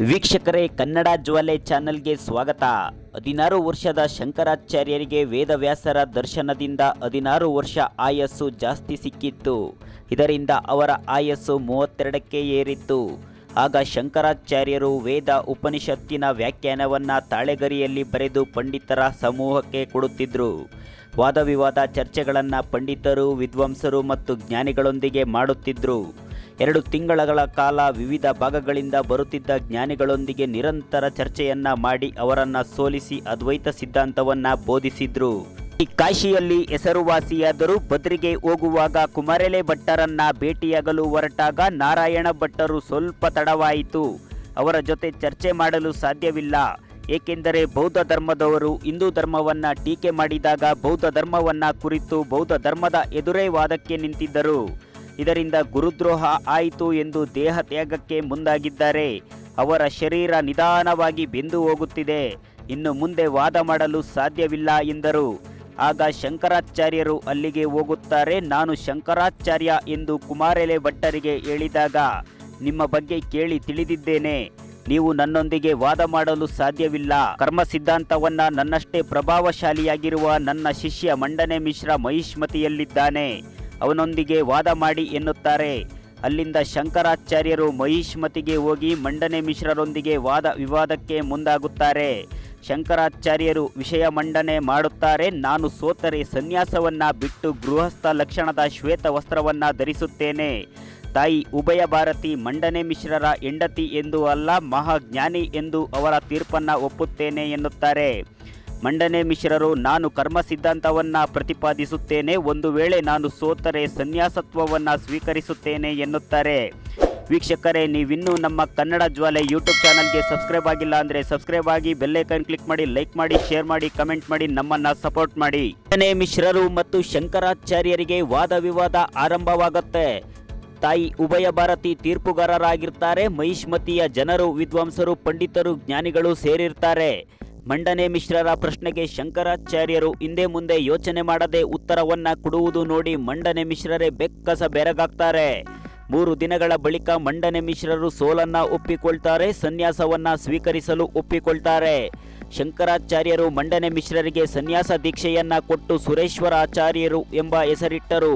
ವೀಕ್ಷಕರೇ, ಕನ್ನಡ ಜ್ವಾಲೆ ಚಾನೆಲ್ಗೆ ಸ್ವಾಗತ. 16 ವರ್ಷದ ಶಂಕರಾಚಾರ್ಯರಿಗೆ ವೇದವ್ಯಾಸರ ದರ್ಶನದಿಂದ 16 ವರ್ಷ ಆಯಸ್ಸು ಜಾಸ್ತಿ ಸಿಕ್ಕಿತ್ತು. ಇದರಿಂದ ಅವರ ಆಯಸ್ಸು 32ಕ್ಕೆ ಏರಿತ್ತು. ಆಗ ಶಂಕರಾಚಾರ್ಯರು ವೇದ ಉಪನಿಷತ್ತಿನ ವ್ಯಾಖ್ಯಾನವನ್ನು ತಾಳೆಗರಿಯಲ್ಲಿ ಬರೆದು ಪಂಡಿತರ ಸಮೂಹಕ್ಕೆ ಕೊಡುತ್ತಿದ್ದರು. ವಾದವಿವಾದ ಚರ್ಚೆಗಳನ್ನು ಪಂಡಿತರು, ವಿದ್ವಾಂಸರು ಮತ್ತು ಜ್ಞಾನಿಗಳೊಂದಿಗೆ ಮಾಡುತ್ತಿದ್ದರು. 2 ತಿಂಗಳ ಕಾಲ ವಿವಿಧ ಭಾಗಗಳಿಂದ ಬರುತ್ತಿದ್ದ ಜ್ಞಾನಿಗಳೊಂದಿಗೆ ನಿರಂತರ ಚರ್ಚೆಯನ್ನ ಮಾಡಿ ಅವರನ್ನು ಸೋಲಿಸಿ ಅದ್ವೈತ ಸಿದ್ಧಾಂತವನ್ನು ಬೋಧಿಸಿದ್ರು. ಈ ಕಾಶಿಯಲ್ಲಿ ಹೆಸರುವಾಸಿಯಾದರೂ ಬದ್ರಿಗೆ ಹೋಗುವಾಗ ಕುಮಾರೆಲೆ ಭಟ್ಟರನ್ನ ಭೇಟಿಯಾಗಲು ಹೊರಟಾಗ ನಾರಾಯಣ ಭಟ್ಟರು ಸ್ವಲ್ಪ ತಡವಾಯಿತು. ಅವರ ಜೊತೆ ಚರ್ಚೆ ಮಾಡಲು ಸಾಧ್ಯವಿಲ್ಲ. ಏಕೆಂದರೆ ಬೌದ್ಧ ಧರ್ಮದವರು ಹಿಂದೂ ಧರ್ಮವನ್ನ ಟೀಕೆ ಮಾಡಿದಾಗ ಬೌದ್ಧ ಧರ್ಮವನ್ನ ಕುರಿತು ಬೌದ್ಧ ಧರ್ಮದ ಎದುರೇ ವಾದಕ್ಕೆ ನಿಂತಿದ್ದರು. ಇದರಿಂದ ಗುರುದ್ರೋಹ ಆಯಿತು ಎಂದು ದೇಹ ತ್ಯಾಗಕ್ಕೆ ಮುಂದಾಗಿದ್ದಾರೆ. ಅವರ ಶರೀರ ನಿಧಾನವಾಗಿ ಬೆಂದು ಹೋಗುತ್ತಿದೆ. ಇನ್ನು ಮುಂದೆ ವಾದ ಮಾಡಲು ಸಾಧ್ಯವಿಲ್ಲ ಎಂದರು. ಆಗ ಶಂಕರಾಚಾರ್ಯರು ಅಲ್ಲಿಗೆ ಹೋಗುತ್ತಾರೆ. ನಾನು ಶಂಕರಾಚಾರ್ಯ ಎಂದು ಕುಮಾರೆಲೆ ಭಟ್ಟರಿಗೆ ಹೇಳಿದಾಗ, ನಿಮ್ಮ ಬಗ್ಗೆ ಕೇಳಿ ತಿಳಿದಿದ್ದೇನೆ. ನೀವು ನನ್ನೊಂದಿಗೆ ವಾದ ಮಾಡಲು ಸಾಧ್ಯವಿಲ್ಲ. ಕರ್ಮ ಸಿದ್ಧಾಂತವನ್ನ ನನ್ನಷ್ಟೇ ಪ್ರಭಾವಶಾಲಿಯಾಗಿರುವ ನನ್ನ ಶಿಷ್ಯ ಮಂಡನೆ ಮಿಶ್ರ ಮಹಿಷ್ಮತಿಯಲ್ಲಿದ್ದಾನೆ. ಅವನೊಂದಿಗೆ ವಾದ ಮಾಡಿ ಎನ್ನುತ್ತಾರೆ. ಅಲ್ಲಿಂದ ಶಂಕರಾಚಾರ್ಯರು ಮಹಿಷ್ಮತಿಗೆ ಹೋಗಿ ಮಂಡನೆ ಮಿಶ್ರರೊಂದಿಗೆ ವಾದ ವಿವಾದಕ್ಕೆ ಮುಂದಾಗುತ್ತಾರೆ. ಶಂಕರಾಚಾರ್ಯರು ವಿಷಯ ಮಂಡನೆ ಮಾಡುತ್ತಾರೆ. ನಾನು ಸೋತರೆ ಸನ್ಯಾಸವನ್ನ ಬಿಟ್ಟು ಗೃಹಸ್ಥ ಲಕ್ಷಣದ ಶ್ವೇತ ವಸ್ತ್ರವನ್ನ ಧರಿಸುತ್ತೇನೆ. ತಾಯಿ ಉಭಯ ಭಾರತಿ ಮಂಡನೆ ಮಿಶ್ರರ ಹೆಂಡತಿ ಎಂದು ಅಲ್ಲ, ಮಹಾಜ್ಞಾನಿ ಎಂದು ಅವರ ತೀರ್ಪನ್ನು ಒಪ್ಪುತ್ತೇನೆ ಎನ್ನುತ್ತಾರೆ. ಮಂಡನೆ ಮಿಶ್ರರು, ನಾನು ಕರ್ಮ ಸಿದ್ಧಾಂತವನ್ನು ಪ್ರತಿಪಾದಿಸುತ್ತೇನೆ. ಒಂದು ವೇಳೆ ನಾನು ಸೋತರೆ ಸನ್ಯಾಸತ್ವವನ್ನು ಸ್ವೀಕರಿಸುತ್ತೇನೆ ಎನ್ನುತ್ತಾರೆ. ವೀಕ್ಷಕರೇ, ನೀವಿನ್ನೂ ನಮ್ಮ ಕನ್ನಡ ಜ್ವಾಲೆ ಯೂಟ್ಯೂಬ್ ಚಾನಲ್ಗೆ ಸಬ್ಸ್ಕ್ರೈಬ್ ಆಗಿಲ್ಲ ಅಂದರೆ ಸಬ್ಸ್ಕ್ರೈಬ್ ಆಗಿ, ಬೆಲ್ಲೈಕನ್ ಕ್ಲಿಕ್ ಮಾಡಿ, ಲೈಕ್ ಮಾಡಿ, ಶೇರ್ ಮಾಡಿ, ಕಮೆಂಟ್ ಮಾಡಿ, ನಮ್ಮನ್ನು ಸಪೋರ್ಟ್ ಮಾಡಿ. ಮಂಡನೆ ಮಿಶ್ರರು ಮತ್ತು ಶಂಕರಾಚಾರ್ಯರಿಗೆ ವಾದ ವಿವಾದ ಆರಂಭವಾಗುತ್ತೆ. ತಾಯಿ ಉಭಯ ಭಾರತಿ ತೀರ್ಪುಗಾರರಾಗಿರ್ತಾರೆ. ಮಹಿಷ್ಮತಿಯ ಜನರು, ವಿದ್ವಾಂಸರು, ಪಂಡಿತರು, ಜ್ಞಾನಿಗಳು ಸೇರಿರ್ತಾರೆ. ಮಂಡನೆ ಮಿಶ್ರರ ಪ್ರಶ್ನೆಗೆ ಶಂಕರಾಚಾರ್ಯರು ಹಿಂದೆ ಮುಂದೆ ಯೋಚನೆ ಮಾಡದೆ ಉತ್ತರವನ್ನ ಕೊಡುವುದು ನೋಡಿ ಮಂಡನೆ ಮಿಶ್ರರೇ ಬೆಕ್ಕಸ ಬೆರಗಾಗ್ತಾರೆ. 3 ದಿನಗಳ ಬಳಿಕ ಮಂಡನೆ ಮಿಶ್ರರು ಸೋಲನ್ನ ಒಪ್ಪಿಕೊಳ್ತಾರೆ. ಸನ್ಯಾಸವನ್ನ ಸ್ವೀಕರಿಸಲು ಒಪ್ಪಿಕೊಳ್ತಾರೆ. ಶಂಕರಾಚಾರ್ಯರು ಮಂಡನೆ ಮಿಶ್ರರಿಗೆ ಸನ್ಯಾಸ ದೀಕ್ಷೆಯನ್ನ ಕೊಟ್ಟು ಸುರೇಶ್ವರಾಚಾರ್ಯರು ಎಂಬ ಹೆಸರಿಟ್ಟರು.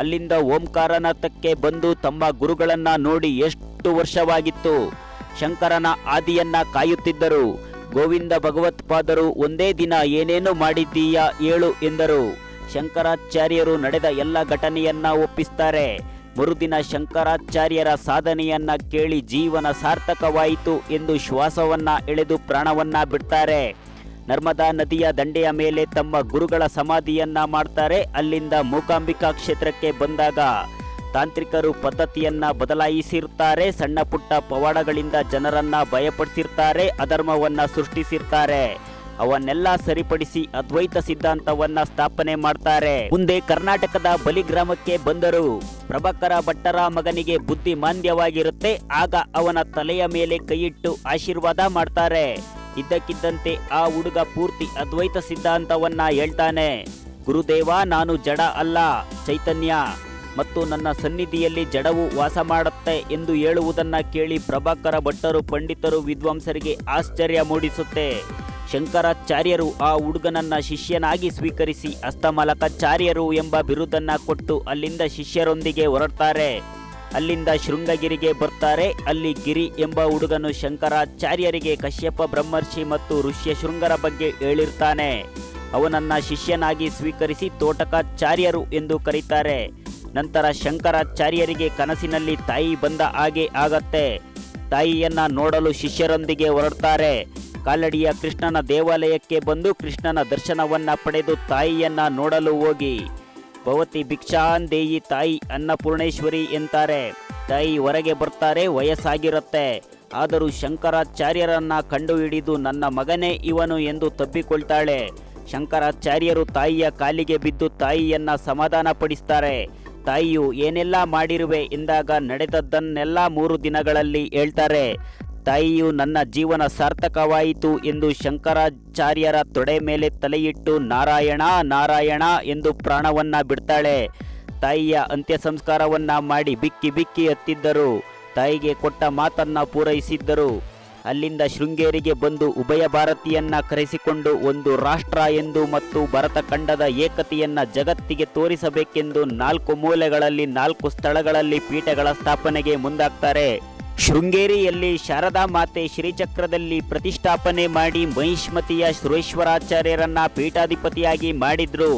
ಅಲ್ಲಿಂದ ಓಂಕಾರನಾಥಕ್ಕೆ ಬಂದು ತಮ್ಮ ಗುರುಗಳನ್ನ ನೋಡಿ ಎಷ್ಟು ವರ್ಷವಾಗಿತ್ತು. ಶಂಕರನ ಆದಿಯನ್ನ ಕಾಯುತ್ತಿದ್ದರು. ಗೋವಿಂದ ಭಗವತ್ಪಾದರು ಒಂದೇ ದಿನ ಏನೇನು ಮಾಡಿದ್ದೀಯಾ ಹೇಳು ಎಂದರು. ಶಂಕರಾಚಾರ್ಯರು ನಡೆದ ಎಲ್ಲ ಘಟನೆಯನ್ನ ಒಪ್ಪಿಸ್ತಾರೆ. ಮರುದಿನ ಶಂಕರಾಚಾರ್ಯರ ಸಾಧನೆಯನ್ನ ಕೇಳಿ ಜೀವನ ಸಾರ್ಥಕವಾಯಿತು ಎಂದು ಶ್ವಾಸವನ್ನ ಎಳೆದು ಪ್ರಾಣವನ್ನ ಬಿಡ್ತಾರೆ. ನರ್ಮದಾ ನದಿಯ ದಂಡೆಯ ಮೇಲೆ ತಮ್ಮ ಗುರುಗಳ ಸಮಾಧಿಯನ್ನ ಮಾಡ್ತಾರೆ. ಅಲ್ಲಿಂದ ಮೂಕಾಂಬಿಕಾ ಕ್ಷೇತ್ರಕ್ಕೆ ಬಂದಾಗ ತಾಂತ್ರಿಕರು ಪದ್ಧತಿಯನ್ನ ಬದಲಾಯಿಸಿರ್ತಾರೆ. ಸಣ್ಣ ಪುಟ್ಟ ಪವಾಡಗಳಿಂದ ಜನರನ್ನ ಭಯಪಡಿಸಿರ್ತಾರೆ. ಅಧರ್ಮವನ್ನ ಸೃಷ್ಟಿಸಿರ್ತಾರೆ. ಅವನ್ನೆಲ್ಲ ಸರಿಪಡಿಸಿ ಅದ್ವೈತ ಸಿದ್ಧಾಂತವನ್ನ ಸ್ಥಾಪನೆ ಮಾಡ್ತಾರೆ. ಮುಂದೆ ಕರ್ನಾಟಕದ ಬಲಿಗ್ರಾಮಕ್ಕೆ ಬಂದರು. ಪ್ರಭಾಕರ ಭಟ್ಟರ ಮಗನಿಗೆ ಬುದ್ಧಿ ಮಾಂದ್ಯವಾಗಿರುತ್ತೆ. ಆಗ ಅವನ ತಲೆಯ ಮೇಲೆ ಕೈಯಿಟ್ಟು ಆಶೀರ್ವಾದ ಮಾಡ್ತಾರೆ. ಇದ್ದಕ್ಕಿದ್ದಂತೆ ಆ ಹುಡುಗ ಪೂರ್ತಿ ಅದ್ವೈತ ಸಿದ್ಧಾಂತವನ್ನ ಹೇಳ್ತಾನೆ. ಗುರುದೇವ, ನಾನು ಜಡ ಅಲ್ಲ, ಚೈತನ್ಯ, ಮತ್ತು ನನ್ನ ಸನ್ನಿಧಿಯಲ್ಲಿ ಜಡವು ವಾಸ ಮಾಡುತ್ತೆ ಎಂದು ಹೇಳುವುದನ್ನ ಕೇಳಿ ಪ್ರಭಾಕರ ಭಟ್ಟರು, ಪಂಡಿತರು, ವಿದ್ವಾಂಸರಿಗೆ ಆಶ್ಚರ್ಯ ಮೂಡಿಸುತ್ತೆ. ಶಂಕರಾಚಾರ್ಯರು ಆ ಹುಡುಗನನ್ನ ಶಿಷ್ಯನಾಗಿ ಸ್ವೀಕರಿಸಿ ಹಸ್ತಮಲಕಾಚಾರ್ಯರು ಎಂಬ ಬಿರುದನ್ನ ಕೊಟ್ಟು ಅಲ್ಲಿಂದ ಶಿಷ್ಯರೊಂದಿಗೆ ಹೊರಡ್ತಾರೆ. ಅಲ್ಲಿಂದ ಶೃಂಗಗಿರಿಗೆ ಬರ್ತಾರೆ. ಅಲ್ಲಿ ಗಿರಿ ಎಂಬ ಹುಡುಗನು ಶಂಕರಾಚಾರ್ಯರಿಗೆ ಕಶ್ಯಪ ಬ್ರಹ್ಮರ್ಷಿ ಮತ್ತು ಋಷ್ಯ ಶೃಂಗರ ಬಗ್ಗೆ ಹೇಳಿರ್ತಾನೆ. ಅವನನ್ನ ಶಿಷ್ಯನಾಗಿ ಸ್ವೀಕರಿಸಿ ತೋಟಕಾಚಾರ್ಯರು ಎಂದು ಕರೀತಾರೆ. ನಂತರ ಶಂಕರಾಚಾರ್ಯರಿಗೆ ಕನಸಿನಲ್ಲಿ ತಾಯಿ ಬಂದ ಹಾಗೆ ಆಗತ್ತೆ. ತಾಯಿಯನ್ನ ನೋಡಲು ಶಿಷ್ಯರೊಂದಿಗೆ ಹೊರಡ್ತಾರೆ. ಕಾಲಡಿಯ ಕೃಷ್ಣನ ದೇವಾಲಯಕ್ಕೆ ಬಂದು ಕೃಷ್ಣನ ದರ್ಶನವನ್ನ ಪಡೆದು ತಾಯಿಯನ್ನ ನೋಡಲು ಹೋಗಿ ಭವತಿ ಭಿಕ್ಷಾಂದೇಯಿ, ತಾಯಿ ಅನ್ನಪೂರ್ಣೇಶ್ವರಿ ಎಂತಾರೆ. ತಾಯಿ ಹೊರಗೆ ಬರ್ತಾರೆ. ವಯಸ್ಸಾಗಿರುತ್ತೆ. ಆದರೂ ಶಂಕರಾಚಾರ್ಯರನ್ನ ಕಂಡುಹಿಡಿದು ನನ್ನ ಮಗನೇ ಇವನು ಎಂದು ತಬ್ಬಿಕೊಳ್ತಾಳೆ. ಶಂಕರಾಚಾರ್ಯರು ತಾಯಿಯ ಕಾಲಿಗೆ ಬಿದ್ದು ತಾಯಿಯನ್ನ ಸಮಾಧಾನ ಪಡಿಸ್ತಾರೆ. ತಾಯಿಯು ಏನೆಲ್ಲ ಮಾಡಿರುವೆ ಎಂದಾಗ ನಡೆದದ್ದನ್ನೆಲ್ಲ 3 ದಿನಗಳಲ್ಲಿ ಹೇಳ್ತಾರೆ. ತಾಯಿಯು ನನ್ನ ಜೀವನ ಸಾರ್ಥಕವಾಯಿತು ಎಂದು ಶಂಕರಾಚಾರ್ಯರ ತೊಡೆ ಮೇಲೆ ತಲೆಯಿಟ್ಟು ನಾರಾಯಣ ನಾರಾಯಣ ಎಂದು ಪ್ರಾಣವನ್ನ ಬಿಡ್ತಾಳೆ. ತಾಯಿಯ ಅಂತ್ಯ ಸಂಸ್ಕಾರವನ್ನ ಮಾಡಿ ಬಿಕ್ಕಿ ಬಿಕ್ಕಿ ಹತ್ತಿದ್ದರು. ತಾಯಿಗೆ ಕೊಟ್ಟ ಮಾತನ್ನ ಪೂರೈಸಿದ್ದರು. ಅಲ್ಲಿಂದ ಶೃಂಗೇರಿಗೆ ಬಂದು ಉಭಯ ಭಾರತೀಯನ್ನ ಕರೆಸಿಕೊಂಡು ಒಂದು ರಾಷ್ಟ್ರ ಎಂದು ಮತ್ತು ಭರತ ಖಂಡದ ಏಕತೆಯನ್ನ ಜಗತ್ತಿಗೆ ತೋರಿಸಬೇಕೆಂದು 4 ಮೂಲೆಗಳಲ್ಲಿ 4 ಸ್ಥಳಗಳಲ್ಲಿ ಪೀಠಗಳ ಸ್ಥಾಪನೆಗೆ ಮುಂದಾಗ್ತಾರೆ. ಶೃಂಗೇರಿಯಲ್ಲಿ ಶಾರದಾ ಮಾತೆ ಶ್ರೀಚಕ್ರದಲ್ಲಿ ಪ್ರತಿಷ್ಠಾಪನೆ ಮಾಡಿ ಮಹಿಷ್ಮತಿಯ ಸುರೇಶ್ವರಾಚಾರ್ಯರನ್ನ ಪೀಠಾಧಿಪತಿಯಾಗಿ ಮಾಡಿದ್ರು.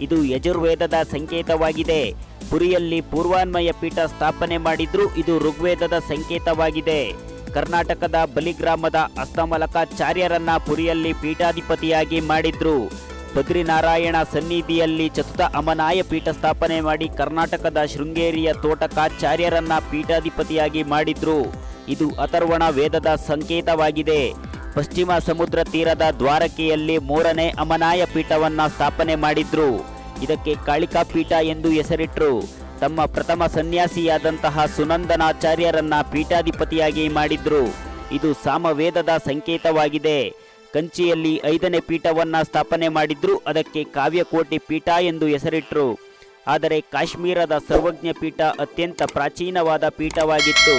ಇದು ಯಜುರ್ವೇದದ ಸಂಕೇತವಾಗಿದೆ. ಪುರಿಯಲ್ಲಿ ಪೂರ್ವಾನ್ವಯ ಪೀಠ ಸ್ಥಾಪನೆ ಮಾಡಿದ್ರು. ಇದು ಋಗ್ವೇದದ ಸಂಕೇತವಾಗಿದೆ. ಕರ್ನಾಟಕದ ಬಲಿಗ್ರಾಮದ ಹಸ್ತಮಲಕಾಚಾರ್ಯರನ್ನ ಪುರಿಯಲ್ಲಿ ಪೀಠಾಧಿಪತಿಯಾಗಿ ಮಾಡಿದ್ರು. ಬದ್ರಿನಾರಾಯಣ ಸನ್ನಿಧಿಯಲ್ಲಿ ಚತುರ್ಥ ಅಮನಾಯ ಪೀಠ ಸ್ಥಾಪನೆ ಮಾಡಿ ಕರ್ನಾಟಕದ ಶೃಂಗೇರಿಯ ತೋಟಕಾಚಾರ್ಯರನ್ನ ಪೀಠಾಧಿಪತಿಯಾಗಿ ಮಾಡಿದ್ರು. ಇದು ಅಥರ್ವಣ ವೇದದ ಸಂಕೇತವಾಗಿದೆ. ಪಶ್ಚಿಮ ಸಮುದ್ರ ತೀರದ ದ್ವಾರಕೆಯಲ್ಲಿ 3ನೇ ಅಮನಾಯ ಪೀಠವನ್ನ ಸ್ಥಾಪನೆ ಮಾಡಿದ್ರು. ಇದಕ್ಕೆ ಕಾಳಿಕಾ ಪೀಠ ಎಂದು ಹೆಸರಿಟ್ರು. ತಮ್ಮ ಪ್ರಥಮ ಸನ್ಯಾಸಿಯಾದಂತಹ ಸುನಂದನಾಚಾರ್ಯರನ್ನ ಪೀಠಾಧಿಪತಿಯಾಗಿ ಮಾಡಿದ್ರು. ಇದು ಸಾಮವೇದದ ಸಂಕೇತವಾಗಿದೆ. ಕಂಚಿಯಲ್ಲಿ 5ನೇ ಪೀಠವನ್ನ ಸ್ಥಾಪನೆ ಮಾಡಿದ್ರು. ಅದಕ್ಕೆ ಕಾವ್ಯಕೋಟಿ ಪೀಠ ಎಂದು ಹೆಸರಿಟ್ರು. ಆದರೆ ಕಾಶ್ಮೀರದ ಸರ್ವಜ್ಞ ಪೀಠ ಅತ್ಯಂತ ಪ್ರಾಚೀನವಾದ ಪೀಠವಾಗಿತ್ತು.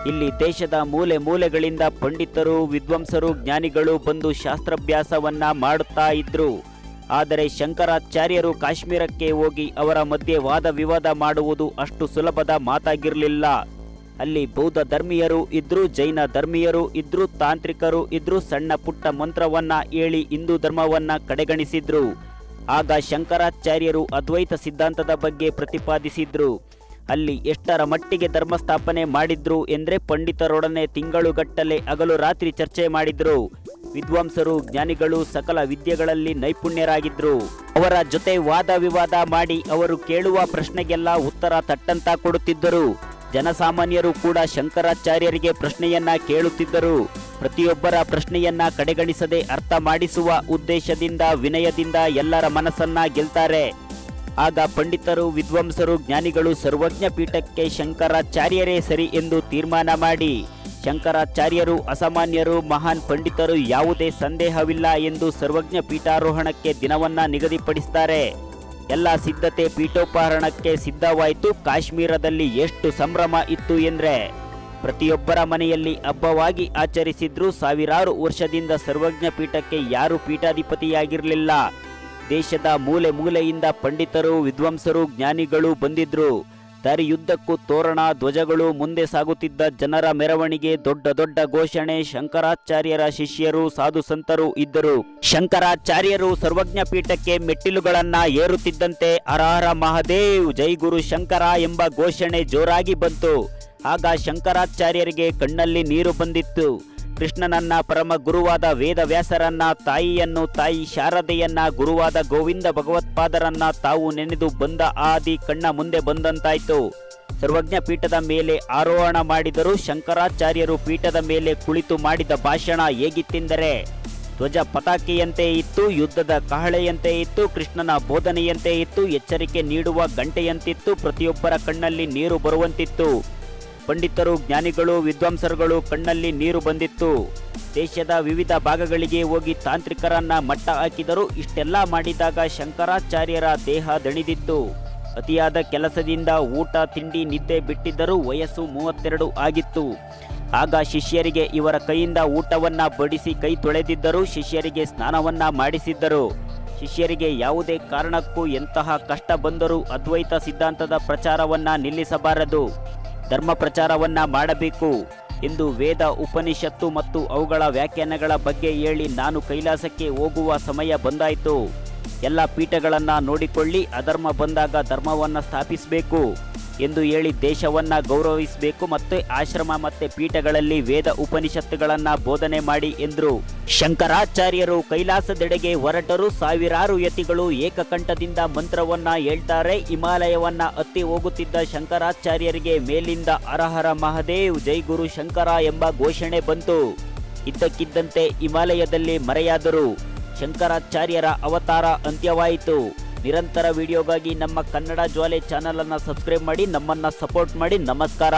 ಇಲ್ಲಿ ದೇಶದ ಮೂಲೆ ಮೂಲೆಗಳಿಂದ ಪಂಡಿತರು, ವಿದ್ವಾಂಸರು, ಜ್ಞಾನಿಗಳು ಬಂದು ಶಾಸ್ತ್ರಾಭ್ಯಾಸವನ್ನ ಮಾಡುತ್ತಾ ಇದ್ರು. ಆದರೆ ಶಂಕರಾಚಾರ್ಯರು ಕಾಶ್ಮೀರಕ್ಕೆ ಹೋಗಿ ಅವರ ಮಧ್ಯೆ ವಾದ ವಿವಾದ ಮಾಡುವುದು ಅಷ್ಟು ಸುಲಭದ ಮಾತಾಗಿರಲಿಲ್ಲ. ಅಲ್ಲಿ ಬೌದ್ಧ ಧರ್ಮೀಯರು ಇದ್ರು, ಜೈನ ಧರ್ಮೀಯರು ಇದ್ರು, ತಾಂತ್ರಿಕರು ಇದ್ರು. ಸಣ್ಣ ಪುಟ್ಟ ಮಂತ್ರವನ್ನ ಹೇಳಿ ಹಿಂದೂ ಧರ್ಮವನ್ನ ಕಡೆಗಣಿಸಿದ್ರು. ಆಗ ಶಂಕರಾಚಾರ್ಯರು ಅದ್ವೈತ ಸಿದ್ಧಾಂತದ ಬಗ್ಗೆ ಪ್ರತಿಪಾದಿಸಿದ್ರು. ಅಲ್ಲಿ ಎಷ್ಟರ ಮಟ್ಟಿಗೆ ಧರ್ಮ ಸ್ಥಾಪನೆ ಮಾಡಿದ್ರು ಎಂದ್ರೆ ಪಂಡಿತರೊಡನೆ ತಿಂಗಳುಗಟ್ಟಲೆ ಹಗಲು ರಾತ್ರಿ ಚರ್ಚೆ ಮಾಡಿದ್ರು. ವಿದ್ವಾಂಸರು, ಜ್ಞಾನಿಗಳು ಸಕಲ ವಿದ್ಯೆಗಳಲ್ಲಿ ನೈಪುಣ್ಯರಾಗಿದ್ರು. ಅವರ ಜೊತೆ ವಾದ ವಿವಾದ ಮಾಡಿ ಅವರು ಕೇಳುವ ಪ್ರಶ್ನೆಗೆಲ್ಲ ಉತ್ತರ ತಟ್ಟಂತ ಕೊಡುತ್ತಿದ್ದರು. ಜನಸಾಮಾನ್ಯರು ಕೂಡ ಶಂಕರಾಚಾರ್ಯರಿಗೆ ಪ್ರಶ್ನೆಯನ್ನ ಕೇಳುತ್ತಿದ್ದರು. ಪ್ರತಿಯೊಬ್ಬರ ಪ್ರಶ್ನೆಯನ್ನ ಕಡೆಗಣಿಸದೆ ಅರ್ಥ ಮಾಡಿಸುವ ಉದ್ದೇಶದಿಂದ, ವಿನಯದಿಂದ ಎಲ್ಲರ ಮನಸ್ಸನ್ನ ಗೆಲ್ತಾರೆ. ಆಗ ಪಂಡಿತರು, ವಿದ್ವಾಂಸರು, ಜ್ಞಾನಿಗಳು ಸರ್ವಜ್ಞ ಪೀಠಕ್ಕೆ ಶಂಕರಾಚಾರ್ಯರೇ ಸರಿ ಎಂದು ತೀರ್ಮಾನ ಮಾಡಿ ಶಂಕರಾಚಾರ್ಯರು ಅಸಾಮಾನ್ಯರು, ಮಹಾನ್ ಪಂಡಿತರು, ಯಾವುದೇ ಸಂದೇಹವಿಲ್ಲ ಎಂದು ಸರ್ವಜ್ಞ ಪೀಠಾರೋಹಣಕ್ಕೆ ದಿನವನ್ನ ನಿಗದಿಪಡಿಸ್ತಾರೆ. ಎಲ್ಲ ಸಿದ್ಧತೆ ಪೀಠೋಪಹರಣಕ್ಕೆ ಸಿದ್ಧವಾಯಿತು. ಕಾಶ್ಮೀರದಲ್ಲಿ ಎಷ್ಟು ಸಂಭ್ರಮ ಇತ್ತು ಎಂದ್ರೆ ಪ್ರತಿಯೊಬ್ಬರ ಮನೆಯಲ್ಲಿ ಹಬ್ಬವಾಗಿ ಆಚರಿಸಿದ್ರು. ಸಾವಿರಾರು ವರ್ಷದಿಂದ ಸರ್ವಜ್ಞ ಪೀಠಕ್ಕೆ ಯಾರು ಪೀಠಾಧಿಪತಿಯಾಗಿರಲಿಲ್ಲ. ದೇಶದ ಮೂಲೆ ಮೂಲೆಯಿಂದ ಪಂಡಿತರು, ವಿದ್ವಾಂಸರು, ಜ್ಞಾನಿಗಳು ಬಂದಿದ್ರು. ದಾರಿಯುದ್ದಕ್ಕೂ ತೋರಣ, ಧ್ವಜಗಳು, ಮುಂದೆ ಸಾಗುತ್ತಿದ್ದ ಜನರ ಮೆರವಣಿಗೆ, ದೊಡ್ಡ ದೊಡ್ಡ ಘೋಷಣೆ. ಶಂಕರಾಚಾರ್ಯರ ಶಿಷ್ಯರು, ಸಾಧು ಸಂತರು ಇದ್ದರು. ಶಂಕರಾಚಾರ್ಯರು ಸರ್ವಜ್ಞ ಪೀಠಕ್ಕೆ ಮೆಟ್ಟಿಲುಗಳನ್ನ ಏರುತ್ತಿದ್ದಂತೆ ಹರ ಹರ ಮಹಾದೇವ್, ಜೈ ಗುರು ಶಂಕರ ಎಂಬ ಘೋಷಣೆ ಜೋರಾಗಿ ಬಂತು. ಆಗ ಶಂಕರಾಚಾರ್ಯರಿಗೆ ಕಣ್ಣಲ್ಲಿ ನೀರು ಬಂದಿತ್ತು. ಕೃಷ್ಣನನ್ನ, ಪರಮ ಗುರುವಾದ ವೇದವ್ಯಾಸರನ್ನ, ತಾಯಿಯನ್ನು, ತಾಯಿ ಶಾರದೆಯನ್ನ, ಗುರುವಾದ ಗೋವಿಂದ ಭಗವತ್ಪಾದರನ್ನ ತಾವು ನೆನೆದು ಬಂದ ಆದಿ ಕಣ್ಣ ಮುಂದೆ ಬಂದಂತಾಯ್ತು. ಸರ್ವಜ್ಞ ಪೀಠದ ಮೇಲೆ ಆರೋಹಣ ಮಾಡಿದರು. ಶಂಕರಾಚಾರ್ಯರು ಪೀಠದ ಮೇಲೆ ಕುಳಿತು ಮಾಡಿದ ಭಾಷಣ ಹೇಗಿತ್ತೆಂದರೆ ಧ್ವಜ ಪತಾಕೆಯಂತೆ ಇತ್ತು, ಯುದ್ಧದ ಕಹಳೆಯಂತೆ ಇತ್ತು, ಕೃಷ್ಣನ ಬೋಧನೆಯಂತೆ ಇತ್ತು, ಎಚ್ಚರಿಕೆ ನೀಡುವ ಗಂಟೆಯಂತಿತ್ತು. ಪ್ರತಿಯೊಬ್ಬರ ಕಣ್ಣಲ್ಲಿ ನೀರು ಬರುವಂತಿತ್ತು. ಪಂಡಿತರು, ಜ್ಞಾನಿಗಳು, ವಿದ್ವಾಂಸರುಗಳು ಕಣ್ಣಲ್ಲಿ ನೀರು ಬಂದಿತ್ತು. ದೇಶದ ವಿವಿಧ ಭಾಗಗಳಿಗೆ ಹೋಗಿ ತಾಂತ್ರಿಕರನ್ನ ಮಟ್ಟ ಹಾಕಿದರು. ಇಷ್ಟೆಲ್ಲ ಮಾಡಿದಾಗ ಶಂಕರಾಚಾರ್ಯರ ದೇಹ ದಣಿದಿತ್ತು. ಅತಿಯಾದ ಕೆಲಸದಿಂದ ಊಟ, ತಿಂಡಿ, ನಿದ್ದೆ ಬಿಟ್ಟಿದ್ದರು. ವಯಸ್ಸು 32 ಆಗಿತ್ತು. ಆಗ ಶಿಷ್ಯರಿಗೆ ಇವರ ಕೈಯಿಂದ ಊಟವನ್ನ ಬಡಿಸಿ ಕೈ ತೊಳೆದಿದ್ದರು. ಶಿಷ್ಯರಿಗೆ ಸ್ನಾನವನ್ನ ಮಾಡಿಸಿದ್ದರು. ಶಿಷ್ಯರಿಗೆ ಯಾವುದೇ ಕಾರಣಕ್ಕೂ ಎಂತಹ ಕಷ್ಟ ಬಂದರೂ ಅದ್ವೈತ ಸಿದ್ಧಾಂತದ ಪ್ರಚಾರವನ್ನ ನಿಲ್ಲಿಸಬಾರದು, ಧರ್ಮ ಪ್ರಚಾರವನ್ನ ಮಾಡಬೇಕು ಎಂದು ವೇದ, ಉಪನಿಷತ್ತು ಮತ್ತು ಅವುಗಳ ವ್ಯಾಖ್ಯಾನಗಳ ಬಗ್ಗೆ ಹೇಳಿ ನಾನು ಕೈಲಾಸಕ್ಕೆ ಹೋಗುವ ಸಮಯ ಬಂದಾಯಿತು. ಎಲ್ಲ ಪೀಠಗಳನ್ನ ನೋಡಿಕೊಳ್ಳಿ, ಅಧರ್ಮ ಬಂದಾಗ ಧರ್ಮವನ್ನ ಸ್ಥಾಪಿಸಬೇಕು ಎಂದು ಹೇಳಿ ದೇಶವನ್ನ ಗೌರವಿಸಬೇಕು. ಮತ್ತೆ ಆಶ್ರಮ ಮತ್ತೆ ಪೀಠಗಳಲ್ಲಿ ವೇದ ಉಪನಿಷತ್ತುಗಳನ್ನ ಬೋಧನೆ ಮಾಡಿ ಎಂದರು. ಶಂಕರಾಚಾರ್ಯರು ಕೈಲಾಸದೆಡೆಗೆ ಹೊರಟರು. ಸಾವಿರಾರು ಯತಿಗಳು ಏಕಕಂಠದಿಂದ ಮಂತ್ರವನ್ನ ಹೇಳ್ತಾರೆ. ಹಿಮಾಲಯವನ್ನ ಹತ್ತಿ ಹೋಗುತ್ತಿದ್ದ ಶಂಕರಾಚಾರ್ಯರಿಗೆ ಮೇಲಿಂದ ಹರ ಹರ ಮಹಾದೇವ್, ಜೈ ಗುರು ಶಂಕರ ಎಂಬ ಘೋಷಣೆ ಬಂತು. ಇದ್ದಕ್ಕಿದ್ದಂತೆ ಹಿಮಾಲಯದಲ್ಲಿ ಮರೆಯಾದರು. ಶಂಕರಾಚಾರ್ಯರ ಅವತಾರ ಅಂತ್ಯವಾಯಿತು. ನಿರಂತರ ವಿಡಿಯೋಗಾಗಿ ನಮ್ಮ ಕನ್ನಡ ಜ್ವಾಲೆ ಚಾನಲ್ ಅನ್ನು ಸಬ್ಸ್ಕ್ರೈಬ್ ಮಾಡಿ, ನಮ್ಮನ್ನ ಸಪೋರ್ಟ್ ಮಾಡಿ. ನಮಸ್ಕಾರ.